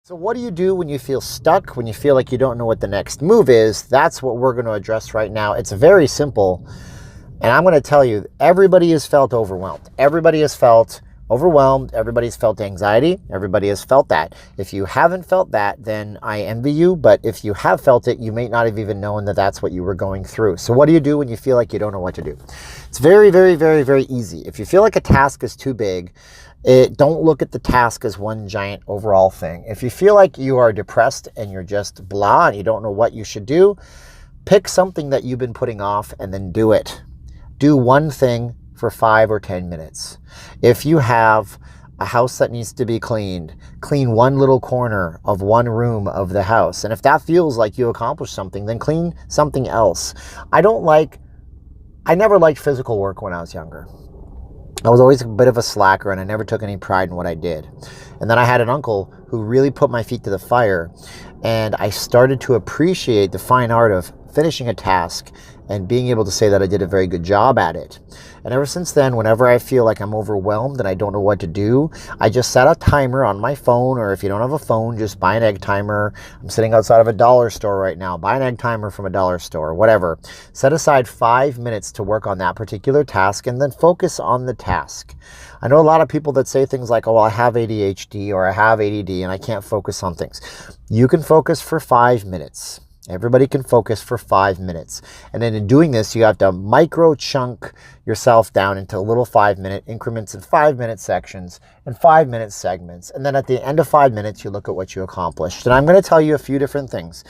So what do you do when you feel stuck, when you feel like you don't know what the next move is? That's what we're going to address right now. It's very simple. And I'm going to tell you, everybody has felt overwhelmed. Everybody has felt overwhelmed. Everybody's felt anxiety. Everybody has felt that. If you haven't felt that, then I envy you. But if you have felt it, you may not have even known that that's what you were going through. So what do you do when you feel like you don't know what to do? It's very, very, very, very easy. If you feel like a task is too big, don't look at the task as one giant overall thing. If you feel like you are depressed and you're just blah and you don't know what you should do, pick something that you've been putting off and then do it. Do one thing for 5 or 10 minutes. If you have a house that needs to be cleaned, clean one little corner of one room of the house. And if that feels like you accomplished something, then clean something else. I never liked physical work when I was younger. I was always a bit of a slacker and I never took any pride in what I did. And then I had an uncle who really put my feet to the fire, and I started to appreciate the fine art of finishing a task and being able to say that I did a very good job at it. And ever since then, whenever I feel like I'm overwhelmed and I don't know what to do, I just set a timer on my phone, or if you don't have a phone, just buy an egg timer. I'm sitting outside of a dollar store right now. Buy an egg timer from a dollar store, whatever. Set aside 5 minutes to work on that particular task and then focus on the task. I know a lot of people that say things like, oh, well, I have ADHD or I have ADD and I can't focus on things. You can focus for 5 minutes. Everybody can focus for 5 minutes. And then in doing this, you have to micro chunk yourself down into little 5-minute increments and 5-minute sections and 5-minute segments. And then at the end of 5 minutes, you look at what you accomplished. And I'm going to tell you a few different things.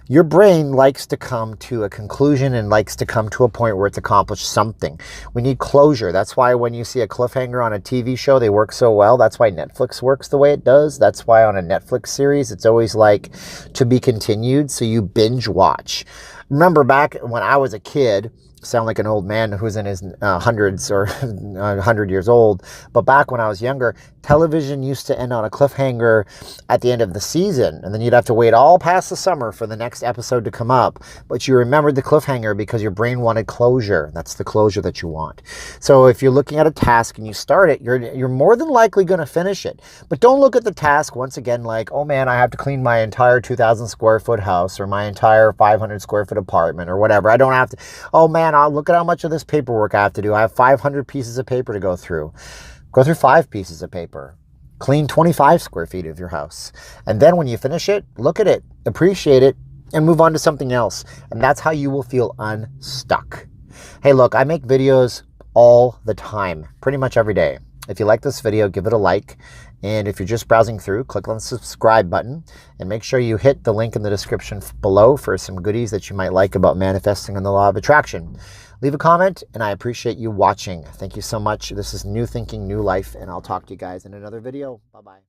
Your brain likes to come to a conclusion and likes to come to a point where it's accomplished something. We need closure. That's why when you see a cliffhanger on a TV show, they work so well. That's why Netflix works the way it does. That's why on a Netflix series, it's always like to be continued. So you binge watch. Remember back when I was a kid, sound like an old man who's in his hundreds or 100 years old. But back when I was younger, television used to end on a cliffhanger at the end of the season. And then you'd have to wait all past the summer for the next episode to come up. But you remembered the cliffhanger because your brain wanted closure. That's the closure that you want. So if you're looking at a task and you start it, you're more than likely going to finish it. But don't look at the task once again like, oh man, I have to clean my entire 2,000 square foot house or my entire 500 square foot apartment or whatever. I don't have to, oh man, I'll look at how much of this paperwork I have to do. I have 500 pieces of paper to go through. Go through 5 pieces of paper. Clean 25 square feet of your house. And then when you finish it, look at it, appreciate it, and move on to something else. And that's how you will feel unstuck. Hey, look, I make videos all the time, pretty much every day. If you like this video, give it a like. And if you're just browsing through, click on the subscribe button and make sure you hit the link in the description below for some goodies that you might like about manifesting and the law of attraction. Leave a comment, and I appreciate you watching. Thank you so much. This is New Thinking, New Life, and I'll talk to you guys in another video. Bye-bye.